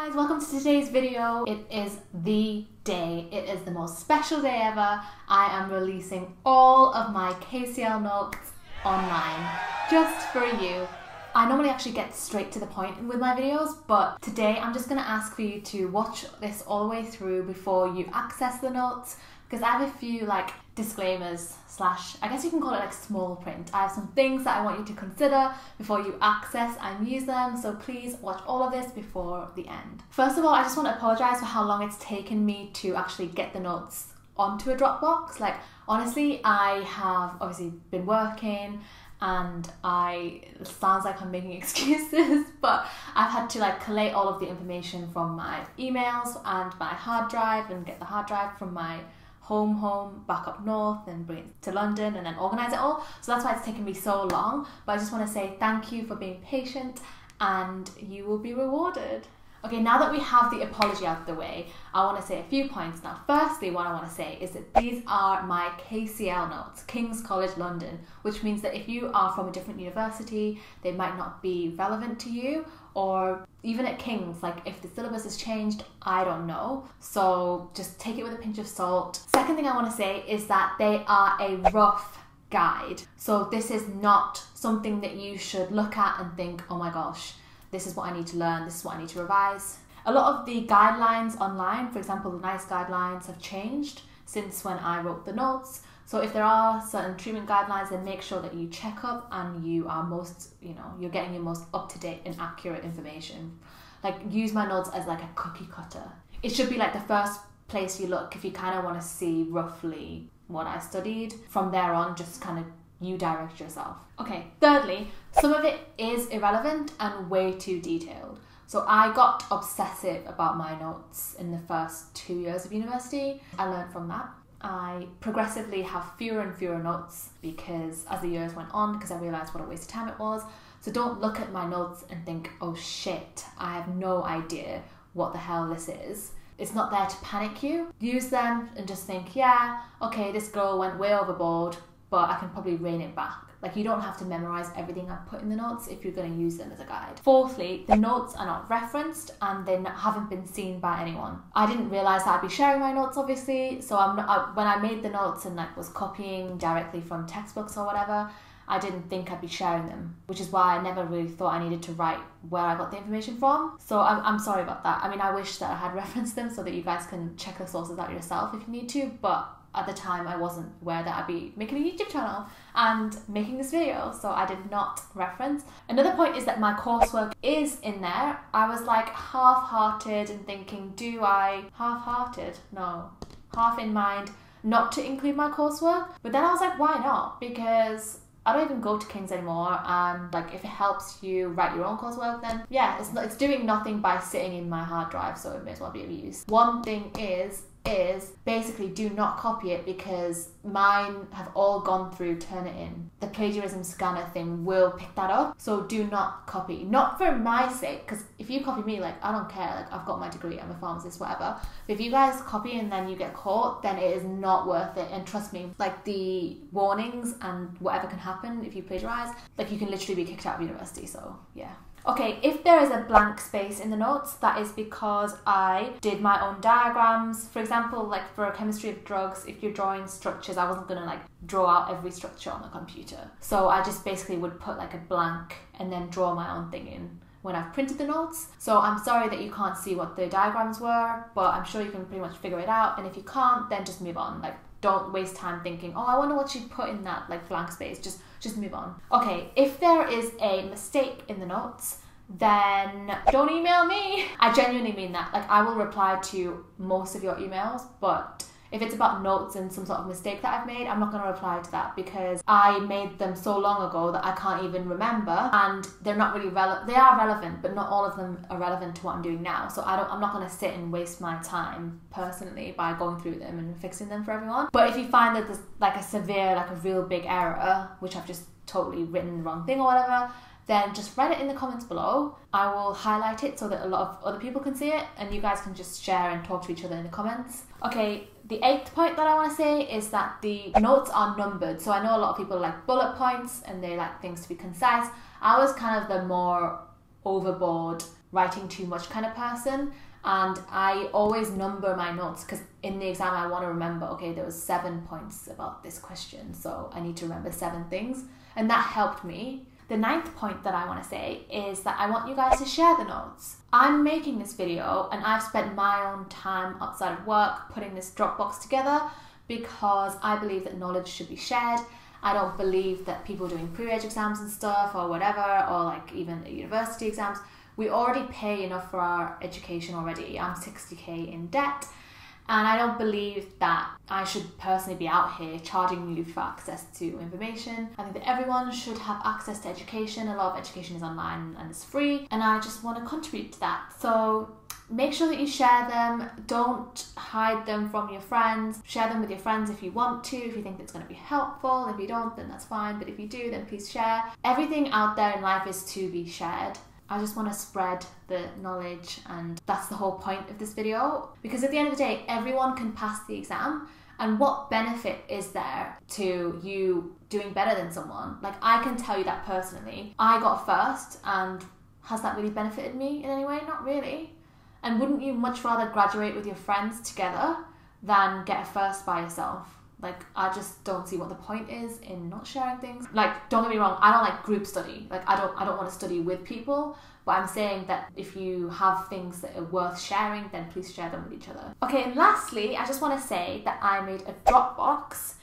Guys, welcome to today's video. It is the day. It is the most special day ever. I am releasing all of my KCL notes online just for you. I normally actually get straight to the point with my videos, but today I'm just going to ask for you to watch this all the way through before you access the notes, because I have a few disclaimers slash, I guess you can call it small print. I have some things that I want you to consider before you access and use them, so please watch all of this before the end. First of all, I just want to apologise for how long it's taken me to actually get the notes onto a Dropbox. Honestly, I have obviously been working and it sounds like I'm making excuses, but I've had to collate all of the information from my emails and my hard drive and get the hard drive from my home back up north and bring it to London and then organise it all. So that's why it's taken me so long, but I just want to say thank you for being patient and you will be rewarded. Okay, now that we have the apology out of the way, I want to say a few points. Now, firstly, what I want to say is that these are my KCL notes, King's College London, which means that if you are from a different university, they might not be relevant to you, or even at King's, if the syllabus has changed, I don't know. So just take it with a pinch of salt. Second thing I want to say is that they are a rough guide. So this is not something that you should look at and think, oh my gosh, this is what I need to learn, this is what I need to revise. A lot of the guidelines online, for example, the NICE guidelines have changed since when I wrote the notes. So if there are certain treatment guidelines, then make sure that you check up and you are you're getting your most up-to-date and accurate information. Use my notes as a cookie cutter. It should be the first place you look if you kind of want to see roughly what I studied. From there on, just you direct yourself. Okay, thirdly, some of it is irrelevant and way too detailed. So I got obsessive about my notes in the first 2 years of university. I learned from that. I progressively have fewer and fewer notes because as the years went on, because I realised what a waste of time it was. So don't look at my notes and think, oh shit, I have no idea what the hell this is. It's not there to panic you. Use them and just think, yeah, okay, this girl went way overboard, but I can probably rein it back. You don't have to memorise everything I put in the notes if you're going to use them as a guide. Fourthly, the notes are not referenced and they haven't been seen by anyone. I didn't realise that I'd be sharing my notes, obviously, so when I made the notes and was copying directly from textbooks or whatever, I didn't think I'd be sharing them, which is why I never really thought I needed to write where I got the information from. So I'm sorry about that. I mean, I wish that I had referenced them so that you guys can check the sources out yourself if you need to, but at the time I wasn't aware that I'd be making a YouTube channel and making this video, so I did not reference. Another point is that my coursework is in there. I was half-hearted and thinking, half in mind not to include my coursework, but then I was like, why not? Because I don't even go to King's anymore, and if it helps you write your own coursework, then yeah, it's doing nothing by sitting in my hard drive, so it may as well be of use. One thing is basically do not copy it, because mine have all gone through Turnitin. The plagiarism scanner thing will pick that up, so do not copy. Not for my sake, because if you copy me, I don't care, I've got my degree, I'm a pharmacist, whatever. But if you guys copy and then you get caught, then it is not worth it. And trust me, the warnings and whatever can happen if you plagiarize, you can literally be kicked out of university, so yeah. Okay, if there is a blank space in the notes, that is because I did my own diagrams. For example, for a chemistry of drugs, if you're drawing structures, I wasn't going to draw out every structure on the computer. So I just basically would put a blank and then draw my own thing in when I've printed the notes. So I'm sorry that you can't see what the diagrams were, but I'm sure you can pretty much figure it out. And if you can't, then just move on. Don't waste time thinking, oh, I wonder what she put in that blank space. Just move on. Okay, if there is a mistake in the notes, then don't email me. I genuinely mean that. I will reply to most of your emails, but if it's about notes and some sort of mistake that I've made, I'm not going to reply to that because I made them so long ago that I can't even remember, and they're not really relevant. They are relevant, but not all of them are relevant to what I'm doing now. So I'm not going to sit and waste my time personally by going through them and fixing them for everyone. But if you find that there's a severe, a real big error, which I've just totally written the wrong thing or whatever, then just write it in the comments below. I will highlight it so that a lot of other people can see it, and you guys can just share and talk to each other in the comments. Okay, the 8th point that I want to say is that the notes are numbered. So I know a lot of people like bullet points and they like things to be concise. I was kind of the more overboard writing too much kind of person, and I always number my notes because in the exam I want to remember, okay, there was 7 points about this question, so I need to remember 7 things, and that helped me. The 9th point that I want to say is that I want you guys to share the notes. I'm making this video and I've spent my own time outside of work putting this Dropbox together because I believe that knowledge should be shared. I don't believe that people doing pre-reg exams and stuff or whatever, or like even university exams, we already pay enough for our education already. I'm 60k in debt, and I don't believe that I should personally be out here charging you for access to information. I think that everyone should have access to education. A lot of education is online and it's free, and I just want to contribute to that. So make sure that you share them. Don't hide them from your friends. Share them with your friends if you want to, if you think it's going to be helpful. If you don't, then that's fine. But if you do, then please share. Everything out there in life is to be shared. I just want to spread the knowledge, and that's the whole point of this video. Because at the end of the day, everyone can pass the exam, and what benefit is there to you doing better than someone? Like, I can tell you that personally. I got first, and has that really benefited me in any way? Not really. And wouldn't you much rather graduate with your friends together than get a first by yourself? Like, I just don't see what the point is in not sharing things. Like, don't get me wrong, I don't like group study. Like, I don't want to study with people, but I'm saying that if you have things that are worth sharing, then please share them with each other. Okay, and lastly, I just want to say that I made a Dropbox,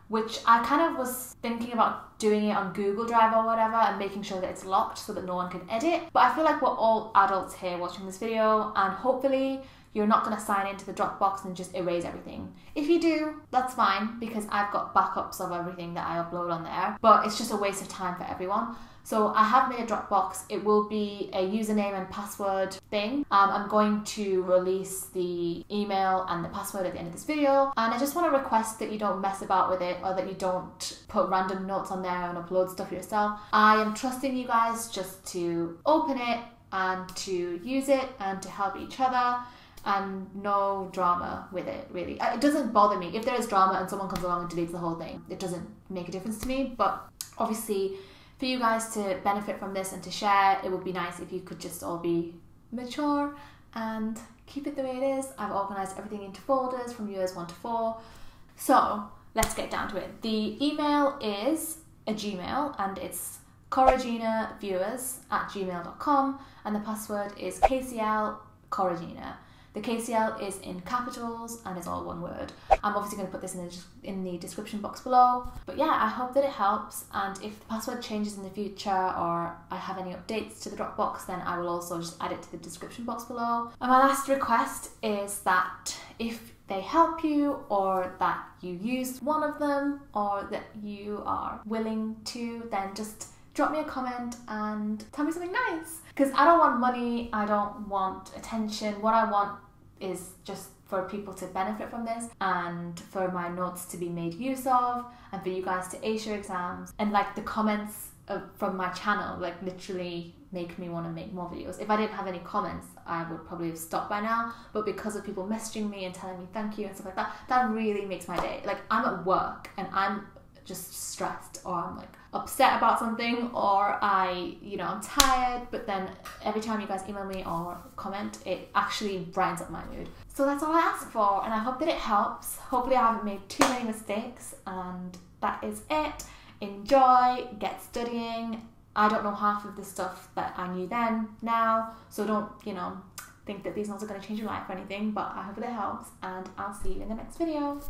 which I kind of was thinking about doing it on Google Drive or whatever and making sure that it's locked so that no one can edit. But I feel like we're all adults here watching this video, and hopefully you're not going to sign into the Dropbox and just erase everything. If you do, that's fine, because I've got backups of everything that I upload on there, but it's just a waste of time for everyone. So I have made a Dropbox. It will be a username and password thing. I'm going to release the email and the password at the end of this video, and I just want to request that you don't mess about with it, or that you don't put random notes on there and upload stuff yourself. I am trusting you guys just to open it and to use it and to help each other, and no drama with it, really. It doesn't bother me. If there is drama and someone comes along and deletes the whole thing, it doesn't make a difference to me. But obviously, for you guys to benefit from this and to share, it would be nice if you could just all be mature and keep it the way it is. I've organised everything into folders from years 1 to 4. So let's get down to it. The email is a Gmail, and it's correginaviewers@gmail.com, and the password is KCL_Corregina. The KCL is in capitals and it's all one word. I'm obviously going to put this in the description box below. But yeah, I hope that it helps, and if the password changes in the future or I have any updates to the Dropbox, then I will also just add it to the description box below. And my last request is that if they help you, or that you used one of them, or that you are willing to, then just drop me a comment and tell me something nice. Because I don't want money, I don't want attention. What I want is just for people to benefit from this, and for my notes to be made use of, and for you guys to ace your exams. And like, the comments from my channel like literally make me want to make more videos. If I didn't have any comments, I would probably have stopped by now, but because of people messaging me and telling me thank you and stuff like that, that really makes my day. Like, I'm at work and I'm just stressed, or I'm like upset about something, or I'm tired, but then every time you guys email me or comment, it actually brightens up my mood. So that's all I ask for, and I hope that it helps. Hopefully I haven't made too many mistakes, and that is it. Enjoy, get studying. I don't know half of the stuff that I knew then now, so don't, think that these notes are going to change your life or anything, but I hope that it helps, and I'll see you in the next video.